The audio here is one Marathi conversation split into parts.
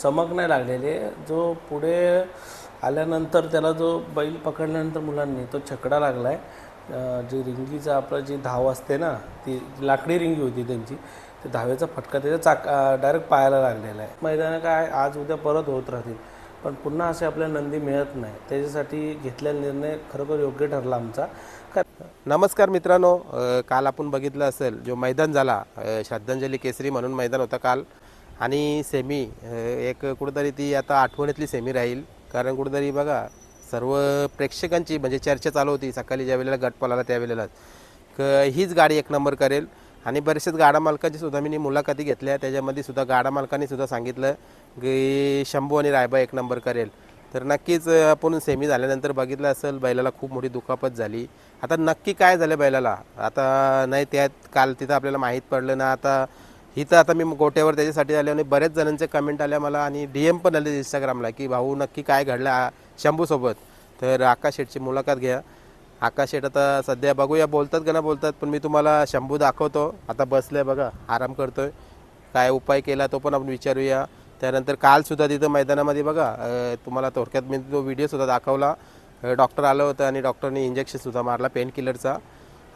चमक नाही लागलेली. जो पुढे आल्यानंतर त्याला जो बैल पकडल्यानंतर मुलांनी तो छकडा लागला आहे. जी रिंगीचा आपलं जी धाव असते ना, ती लाकडी रिंगी होती त्यांची, ते धावेचा फटका त्याच्या डायरेक्ट पायाला लागलेला आहे. मैदानं काय आज उद्या परत होत राहतील, पण पुन्हा असे आपल्याला नंदी मिळत नाही. त्याच्यासाठी घेतलेला निर्णय खरोखर योग्य ठरला आमचा. नमस्कार मित्रांनो, काल आपण बघितलं असेल जो मैदान झाला, श्रद्धांजली केसरी म्हणून मैदान होता काल. आणि सेमी एक कुठंतरी ती आता आठवणीतली सेमी राहील. कारण कुठंतरी बघा सर्व प्रेक्षकांची म्हणजे चर्चा चालू होती सकाळी ज्या वेळेला गट पळाला त्यावेळेलाच हीच गाडी एक नंबर करेल. आणि बरेचसेच गाडा मालकांची सुद्धा मी मुलाखती घेतल्या, त्याच्यामध्ये सुद्धा गाडा मालकांनी सुद्धा सांगितलं की शंभू आणि रायबा एक नंबर करेल. तर नक्कीच आपण सेमी झाल्यानंतर बघितलं असेल बैलाला खूप मोठी दुखापत झाली. आता नक्की काय झालं बैलाला आता नाही, त्यात काल तिथं आपल्याला माहीत पडलं ना. आता इथं आता मी गोट्यावर त्याच्यासाठी आले आणि बरेच जणांचे कमेंट आल्या मला आणि DM पण आले इंस्टाग्रामला की भाऊ नक्की काय घडलं शंभूसोबत. तर आकाश शेठची मुलाखत घ्या. आकाश शेठ आता सध्या बघूया बोलतात का ना बोलतात, पण मी तुम्हाला शंभू दाखवतो. आता बसले बघा, आराम करतोय. काय उपाय केला तो पण आपण विचारूया. त्यानंतर कालसुद्धा तिथं मैदानामध्ये बघा तुम्हाला थोडक्यात मी तो व्हिडिओसुद्धा दाखवला. डॉक्टर आलं होतं आणि डॉक्टरने इंजेक्शनसुद्धा मारला पेन किलरचा.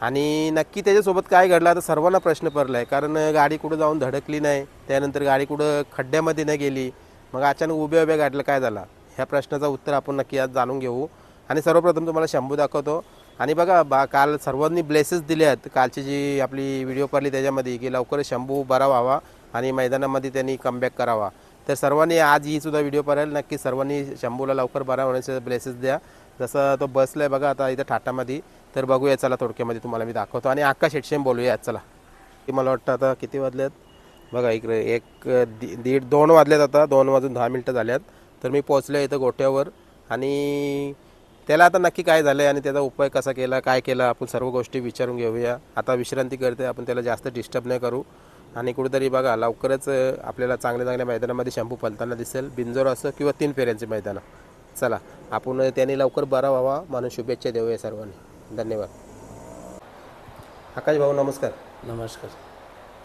आणि नक्की त्याच्यासोबत काय घडलं आता सर्वांना प्रश्न पडला आहे. कारण गाडी कुठं जाऊन धडकली नाही, त्यानंतर गाडी कुठं खड्ड्यामध्ये नाही गेली, मग अचानक उभ्या गाडीला काय झाला, ह्या प्रश्नाचं उत्तर आपण नक्की आज जाणून घेऊ. आणि सर्वप्रथम तुम्हाला शंभू दाखवतो. आणि बघा काल सर्वांनी ब्लेसेस दिले आहेत. कालची जी आपली व्हिडिओ पाहिली त्याच्यामध्ये की लवकरच शंभू बरा व्हावा आणि मैदानामध्ये त्यांनी कमबॅक करावा. तर सर्वांनी आज ही सुद्धा व्हिडिओ पाहिली, नक्की सर्वांनी शंभूला लवकर बरा होण्याचे ब्लेसेस द्या. जसं तो बसला आहे बघा आता इथं ठाटामध्ये. तर बघूया चला, थोडक्यामध्ये तुम्हाला मी दाखवतो आणि आकाश शेटशेम बोलूया चला. मला वाटतं आता किती वाजल्यात बघा, इकडे 1-1:30-2 वाजल्यात. आता 2:10 झाल्यात. तर मी पोचलो इथं गोट्यावर आणि त्याला आता नक्की काय झालं आहे आणि त्याचा उपाय कसा केला काय केला आपण सर्व गोष्टी विचारून घेऊया. आता विश्रांती करते, आपण त्याला जास्त डिस्टर्ब नाही करू. आणि कुठेतरी बघा लवकरच आपल्याला चांगल्या मैदानामध्ये शंभू पलताना दिसेल, बिंजोर असं किंवा 3 फेऱ्यांचे मैदानं. चला आपण त्यांनी लवकर बरा व्हावा म्हणून शुभेच्छा देऊया सर्वांनी. धन्यवाद. आकाश भाऊ नमस्कार. नमस्कार.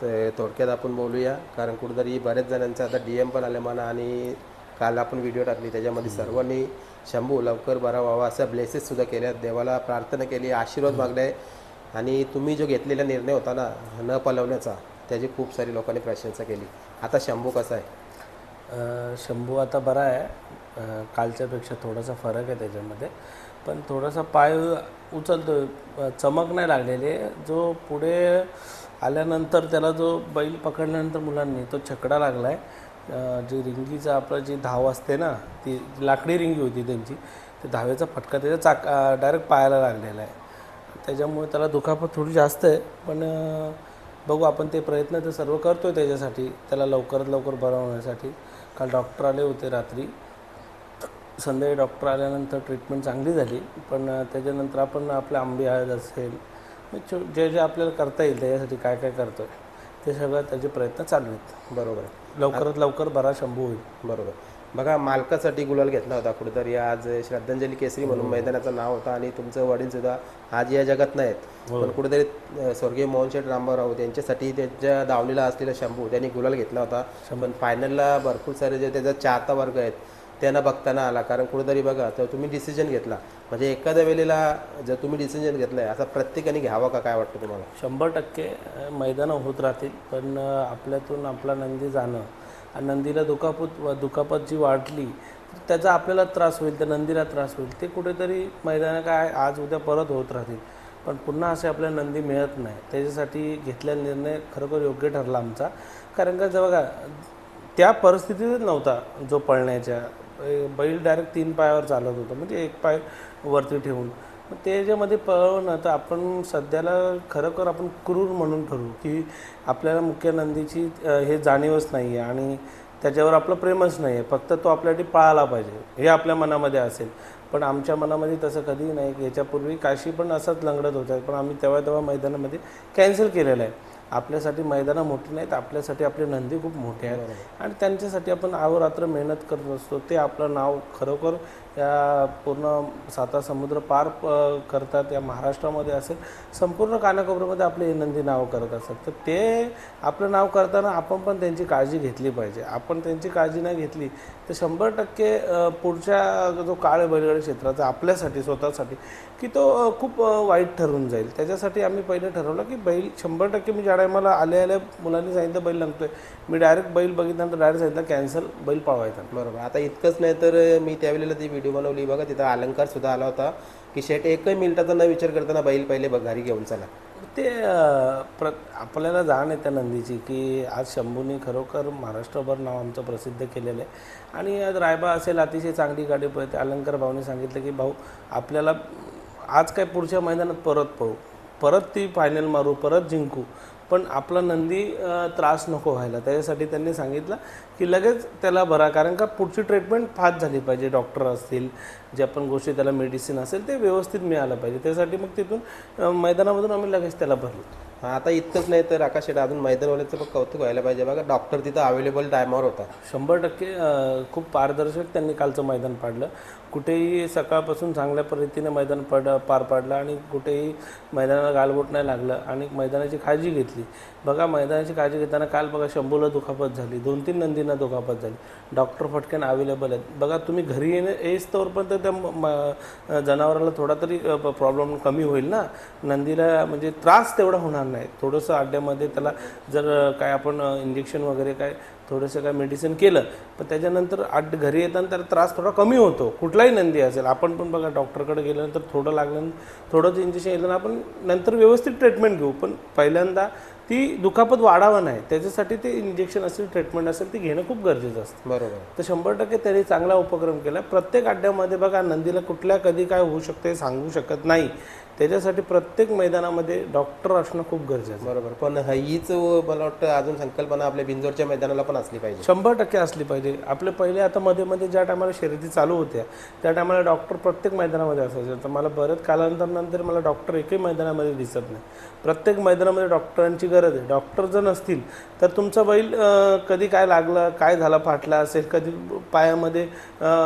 तर थोडक्यात आपण बोलूया, कारण कुठेतरी बऱ्याच जणांचं आता DM पण आले मला आणि काल आपण व्हिडिओ टाकली त्याच्यामध्ये सर्वांनी शंभू लवकर बरा व्हावा असा ब्लेसेससुद्धा केल्या, देवाला प्रार्थना केली, आशीर्वाद मागले. आणि तुम्ही जो घेतलेला निर्णय होता ना न पलवण्याचा, त्याची खूप सारी लोकांनी प्रशंसा केली. आता शंभू कसा आहे? शंभू आता बरा आहे. कालच्यापेक्षा थोडासा फरक आहे त्याच्यामध्ये, पण थोडासा पाय उचलतो. चमक नाही लागलेली. जो पुढे आल्यानंतर त्याला जो बैल पकडल्यानंतर मुलांनी तो छकडा लागला आहे. जी रिंगीचा आपलं जी धाव असते ना, ती लाकडी रिंगी होती त्यांची, ते धावेचा फटका त्याच्या डायरेक्ट पायाला लागलेला आहे. त्याच्यामुळे त्याला दुखापत थोडी जास्त आहे, पण बघू आपण ते प्रयत्न तर सर्व करतो आहे त्याच्यासाठी, त्याला लवकरात लवकर बरं होण्यासाठी. काल डॉक्टर आले होते रात्री, संध्याकाळी डॉक्टर आल्यानंतर ट्रीटमेंट चांगली झाली. पण त्याच्यानंतर आपण आपल्या आंबी हळद असेल, जे जे आपल्याला करता येईल त्याच्यासाठी काय काय करतो आहे ते सगळं त्याचे प्रयत्न चालू आहेत. बरोबर आहे. लवकरात लवकर बरा शंभू होईल. बरोबर. बघा मालकासाठी गुलाल घेतला होता कुठेतरी. आज श्रद्धांजली केसरी म्हणून मैदानाचं नाव होतं आणि तुमचं वडीलसुद्धा आज या जगात नाहीत, पण कुठेतरी स्वर्गीय मोहनशेठ रामभाऊ त्यांच्यासाठी त्यांच्या दावणीला असलेला शंभू त्यांनी गुलाल घेतला होता. पण फायनलला भरपूर सारे जे त्याचा चाहता वर्ग आहेत त्यांना बघताना आला. कारण कुठेतरी बघा तर तुम्ही डिसिजन घेतला, म्हणजे एखाद्या वेळेला जर तुम्ही डिसिजन घेतलं आहे असा प्रत्येकाने घ्यावा का, काय वाटतं तुम्हाला? 100% मैदानं होत राहतील, पण आपल्यातून आपला नंदी जाणं आणि नंदीला दुखापत जी वाढली त्याचा आपल्याला त्रास होईल, त्या नंदीला त्रास होईल. ते कुठेतरी मैदानं काय आज उद्या परत होत राहतील, पण पुन्हा असे आपल्याला नंदी मिळत नाही. त्याच्यासाठी घेतलेला निर्णय खरोखर योग्य ठरला आमचा. कारण का बघा त्या परिस्थितीतच नव्हता जो पळण्याच्या, बैल डायरेक्ट 3 पायावर चालत होतं, म्हणजे 1 पाय वरती ठेवून. मग त्याच्यामध्ये पळवणं तर आपण सध्याला खरोखर आपण क्रूर म्हणून ठरवू की आपल्याला मुख्य नंदीची हे जाणीवच नाही आहे आणि त्याच्यावर आपलं प्रेमच नाही आहे, फक्त तो आपल्यासाठी पळाला पाहिजे हे आपल्या मनामध्ये असेल. पण आमच्या मनामध्ये तसं कधी नाही. याच्यापूर्वी काशी पण असंच लंगडत होतं, पण आम्ही तेव्हा मैदानामध्ये कॅन्सल केलेलं आहे. आपल्यासाठी मैदानं मोठी नाहीत, आपल्यासाठी आपले नंदी खूप मोठे आहेत आणि त्यांच्यासाठी आपण अहोरात्र मेहनत करत असतो. ते आपलं नाव खरोखर या पूर्ण साता समुद्र पार करतात. या महाराष्ट्रामध्ये असेल संपूर्ण कानाकोपऱ्यामध्ये आपले हे नंदी नाव करत असतात. तर ते आपलं नाव करताना आपण पण त्यांची काळजी घेतली पाहिजे. आपण त्यांची काळजी नाही घेतली तर 100% पुढच्या जो काळ आहे बैलगाडी क्षेत्राचा आपल्यासाठी स्वतःसाठी की तो खूप वाईट ठरून जाईल. त्याच्यासाठी आम्ही पहिले ठरवलं की बैल 100% मी ज्या टायमाला आल्या मुलांनी सांगितलं बैल लागतोय, मी डायरेक्ट बैल बघितल्यानंतर डायरेक्ट सांगितलं कॅन्सल, बैल पळवायचा. बरोबर. आता इतकंच नाही तर मी त्यावेळेला ती व्हिडिओ बनवली बघा, तिथं अलंकार सुद्धा आला होता की शेट एकही मिनिटाचा न विचार करताना बैल पहिले घरी घेऊन चला. ते आपल्याला जाण आहे त्या नंदीची की आज शंभूने खरोखर महाराष्ट्रभर नाव आमचं प्रसिद्ध केलेलं आहे आणि आज रायबा असेल अतिशय चांगली गाडी पळते. अलंकार भाऊने सांगितलं की भाऊ आपल्याला आज काय पुढच्या मैदानात परत पळू, परत ती फायनल मारू, परत जिंकू, पण आपला नंदी त्रास नको व्हायला. त्याच्यासाठी त्यांनी सांगितलं की लगेच त्याला बरा, कारण का पुढची ट्रीटमेंट फास्ट झाली पाहिजे. डॉक्टर असतील जे आपण गोष्टी त्याला मेडिसिन असेल ते व्यवस्थित मिळालं पाहिजे. त्यासाठी मग तिथून मैदानामधून आम्ही लगेच त्याला भरलो. आता इतकंच नाही तर आकाश शेट अजून मैदानवाल्याचं पण कौतुक व्हायला पाहिजे बघा, डॉक्टर तिथं अवेलेबल टायमावर होता. 100% खूप पारदर्शक त्यांनी कालचं मैदान पाडलं. कुठेही सकाळपासून चांगल्या पद्धतीने मैदान पार पाडलं आणि कुठेही मैदानाला गालबोट नाही लागलं आणि मैदानाची काळजी घेतली. बघा मैदानाची काळजी घेताना काल बघा शंभूला दुखापत झाली, 2-3 नंदींना दुखापत झाली, डॉक्टर फटक्यान अवेलेबल आहेत. बघा तुम्ही घरी येईस्तोवरपर्यंत त्या जनावराला थोडा तरी प्रॉब्लेम कमी होईल ना, नंदीला म्हणजे त्रास तेवढा होणार नाही. थोडंसं अड्ड्यामध्ये त्याला जर काय आपण इंजेक्शन वगैरे काय थोडंसं काय मेडिसिन केलं पण त्याच्यानंतर घरी येताना त्याला त्रास थोडा कमी होतो. कुठलाही नंदी असेल आपण पण बघा डॉक्टरकडे गेल्यानंतर थोडं लागलं थोडंच इंजेक्शन येतं आपण नंतर व्यवस्थित ट्रीटमेंट घेऊ, पण पहिल्यांदा ती दुखापत वाढावं नाही त्याच्यासाठी ते इंजेक्शन असेल ट्रीटमेंट असेल ते घेणं खूप गरजेचं असतं. बरोबर. तर 100% त्यांनी चांगला उपक्रम केला. प्रत्येक अड्ड्यामध्ये बघा नंदीला कुठल्या कधी काय होऊ शकते सांगू शकत नाही, त्याच्यासाठी प्रत्येक मैदानामध्ये डॉक्टर असणं खूप गरजेचं. बरोबर. पण हीच मला वाटतं अजून संकल्पना आपल्या बिंजोरच्या मैदानाला पण असली पाहिजे. 100% असली पाहिजे. आपले पहिले आता मध्ये ज्या टायमाला शर्यती चालू होत्या त्या टायमाला डॉक्टर प्रत्येक मैदानामध्ये असायचे. तर मला बरंच कालांतरानंतर मला डॉक्टर एकही मैदानामध्ये दिसत नाही. प्रत्येक मैदानामध्ये डॉक्टरांची गरज आहे. डॉक्टर जर नसतील तर तुमचा बैल कधी काय लागलं, काय झालं, फाटला असेल, कधी पायामध्ये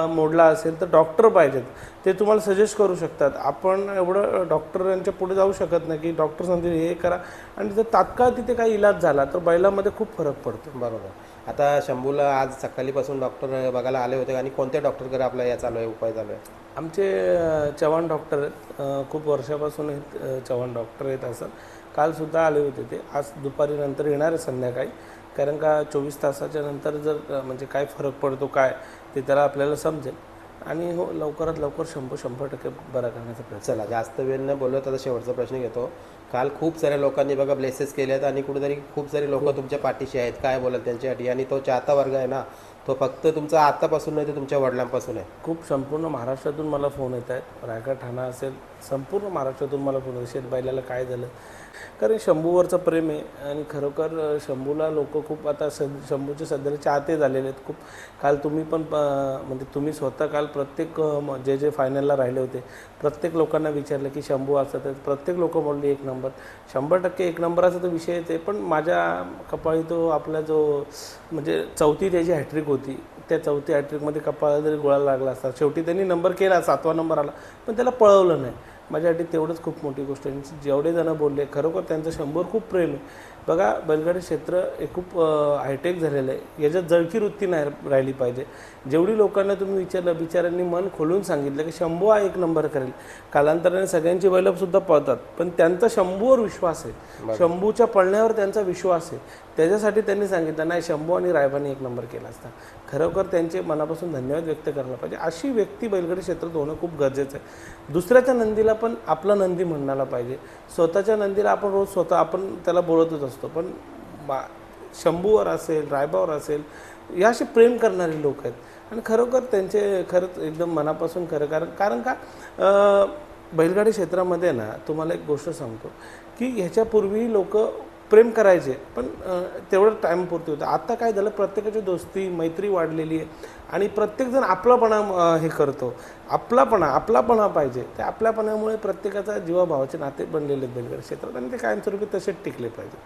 मोडला असेल तर डॉक्टर पाहिजेत. ते तुम्हाला सजेस्ट करू शकतात. आपण एवढं डॉक्टरांच्या पुढे जाऊ शकत नाही की डॉक्टर सांगतील हे करा आणि जर तात्काळ तिथे काही इलाज झाला तर बैलामध्ये खूप फरक पडतो. बरोबर. आता शंभूला आज सकाळीपासून डॉक्टर बघायला आले होते आणि कोणत्या डॉक्टरकडे आपला या चालू आहे उपाय चालू आहे? आमचे चव्हाण डॉक्टर आहेत, खूप वर्षापासून चव्हाण डॉक्टर आहेत. असं कालसुद्धा आले होते ते. आज दुपारी नंतर येणार आहे संध्याकाळी, कारण का 24 तासाच्या नंतर जर म्हणजे काय फरक पडतो काय ते त्याला आपल्याला समजेल आणि हो लवकरात लवकर 100% बरा करण्याचा प्रयत्न. चला जास्त वेळ न बोलत आता शेवटचा प्रश्न घेतो. काल खूप साऱ्या लोकांनी बघा ब्लेसेस केले आहेत आणि कुठेतरी खूप सारे लोक तुमच्या पाठीशी आहेत, काय बोलाल त्यांच्यासाठी? आणि तो चाहता वर्ग आहे ना तो फक्त तुमचा आतापासून नाही तर तुमच्या वडिलांपासून आहे. खूप संपूर्ण महाराष्ट्रातून मला फोन येत आहेत. रायगड ठाणा असेल संपूर्ण महाराष्ट्रातून मला फोन येत बैलाला काय झालं, कारण शंभूवरचं प्रेम आहे आणि खरोखर शंभूला लोक खूप आता शंभूचे सध्याला चाहते झालेले आहेत खूप. काल तुम्ही पण म्हणजे तुम्ही स्वतः काल प्रत्येक जे फायनलला राहिले होते प्रत्येक लोकांना विचारलं की शंभू असं तर प्रत्येक लोक बोलले 1 नंबर. 100% 1 नंबराचा तर विषयच आहे. पण माझ्या कपाळी तो आपला जो म्हणजे 4थी त्याची हॅट्रिक होती, त्या 4थी हॅट्रिकमध्ये कपाळाला जरी गोळा लागला असता. शेवटी त्यांनी नंबर केला, 7वा नंबर आला, पण त्याला पळवलं नाही. माझ्यासाठी तेवढंच खूप मोठी गोष्ट आहे. जेवढे जण बोलले खरोखर त्यांचं शंभूवर खूप प्रेम आहे. बघा बैलगाडी क्षेत्र हे खूप हायटेक झालेलं आहे. याच्यात जळकी वृत्ती नाही राहिली पाहिजे. जेवढी लोकांना तुम्ही विचारलं बिचाऱ्यांनी मन खोलून सांगितलं की शंभू हा 1 नंबर करेल. कालांतराने सगळ्यांची बैलसुद्धा पळतात पण त्यांचा शंभूवर विश्वास आहे, शंभूच्या पळण्यावर त्यांचा विश्वास आहे. त्याच्यासाठी त्यांनी सांगितलं नाही शंभू आणि रायबाने 1 नंबर केला असता. खरोखर त्यांचे मनापासून धन्यवाद व्यक्त करायला पाहिजे. अशी व्यक्ती बैलगाडी क्षेत्रात होणं खूप गरजेचं आहे. दुसऱ्याच्या नंदीला पण आपला नंदी म्हणायला पाहिजे. स्वतःच्या नंदीला आपण रोज स्वतः आपण त्याला बोलतच असतो, पण शंभूवर असेल रायबावर असेल याशी प्रेम करणारे लोक आहेत आणि खरोखर त्यांचे खरंच एकदम मनापासून खरं. कारण का बैलगाडी क्षेत्रामध्ये ना तुम्हाला एक गोष्ट सांगतो की ह्याच्यापूर्वी लोक प्रेम करायचे पण तेवढं टाईमपुरती होतं. आता काय झालं प्रत्येकाची दोस्ती मैत्री वाढलेली आहे आणि प्रत्येकजण आपलापणा हे करतो. आपलापणा पाहिजे. त्या आपल्यापणामुळे प्रत्येकाचा जीवाभावाचे नाते बनलेले आहेत बैलगाडी क्षेत्रात आणि ते कायमस्वरूपी तसेच टिकले पाहिजे.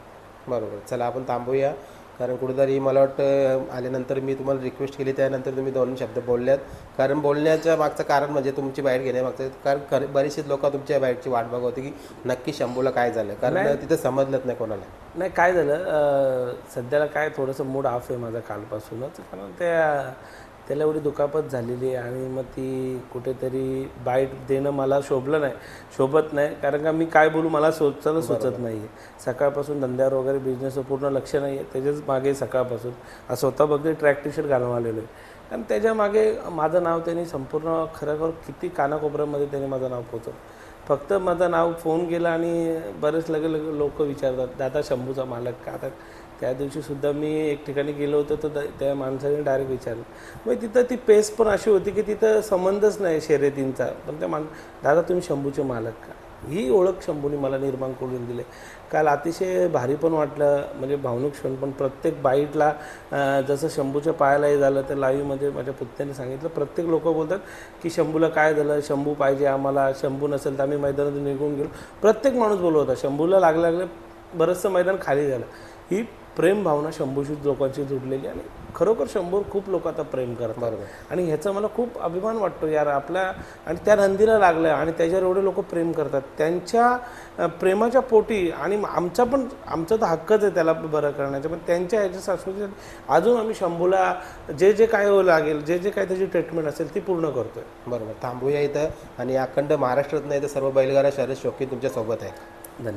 बरोबर. चला आपण थांबूया, कारण कुठेतरी मला वाटतं आल्यानंतर मी तुम्हाला रिक्वेस्ट केली, त्यानंतर तुम्ही 2 शब्द बोलल्यात. कारण बोलण्याच्या मागचं कारण म्हणजे तुमची बाईट घेण्यामागचं कारण बरीचशी लोक तुमच्या बाईटची वाट बघत होती की नक्की शंभूला काय झालं, कारण तिथं समजलंच नाही कोणाला. नाही काय झालं, सध्याला काय थोडंसं मूड ऑफ आहे माझा कालपासूनच, कारण त्याला एवढी दुखापत झालेली आहे आणि मग ती कुठेतरी बाईट देणं मला शोभत नाही, कारण का मी काय बोलू मला सुचत नाही आहे. सकाळपासून धंद्यावर वगैरे बिझनेसवर पूर्ण लक्ष नाही आहे, त्याच्याच मागे सकाळपासून स्वतः बघते ट्रॅक टी शर्ट घालून आलेलो आहे. कारण त्याच्या मागे माझं नाव त्यांनी संपूर्ण खरोखर किती कानाकोपऱ्यामध्ये त्यांनी माझं नाव पोचवलं. फक्त माझं नाव फोन केला आणि बरेच लगे लोक विचारतात, दादा शंभूचा मालक का? आता त्या दिवशीसुद्धा मी एक ठिकाणी गेलो होतो, तर त्या माणसाने डायरेक्ट विचारलं. मग तिथं ती पेस पण अशी होती की तिथं संबंधच नाही शर्यतींचा, पण त्या दादा तुम्ही शंभूचे मालक का? ही ओळख शंभूने मला निर्माण करून दिली. काल अतिशय भारी पण वाटलं, म्हणजे भावनिक क्षण पण. प्रत्येक बाईटला जसं शंभूच्या पायालाही झालं, तर लाईव्हमध्ये माझ्या पुत्याने सांगितलं, प्रत्येक लोक बोलतात की शंभूला काय झालं, शंभू पाहिजे आम्हाला, शंभू नसेल तर आम्ही मैदानातून निघून गेलो. प्रत्येक माणूस बोलत होता. शंभूला लागलं बरंचसं मैदान खाली झालं. ही प्रेम भावना शंभूशी लोकांची जुडलेली, आणि खरोखर शंभूवर खूप लोक आता प्रेम करतात. बरोबर. आणि ह्याचा मला खूप अभिमान वाटतो यार आपल्या, आणि त्या नंदीला लागलं आणि त्याच्यावर एवढे लोक प्रेम करतात. त्यांच्या प्रेमाच्या पोटी, आणि आमचा तर हक्कच आहे त्याला बरं करण्याचा, पण त्यांच्या ह्याच्या संस्कृतीसाठी अजून आम्ही शंभूला जे काय लागेल, जे काय त्याची ट्रीटमेंट असेल ती पूर्ण करतोय. बरोबर. थांबूया इथं, आणि अखंड महाराष्ट्रात नाही तर सर्व बैलगाडा शर्यत शौकीन तुमच्या सोबत आहे.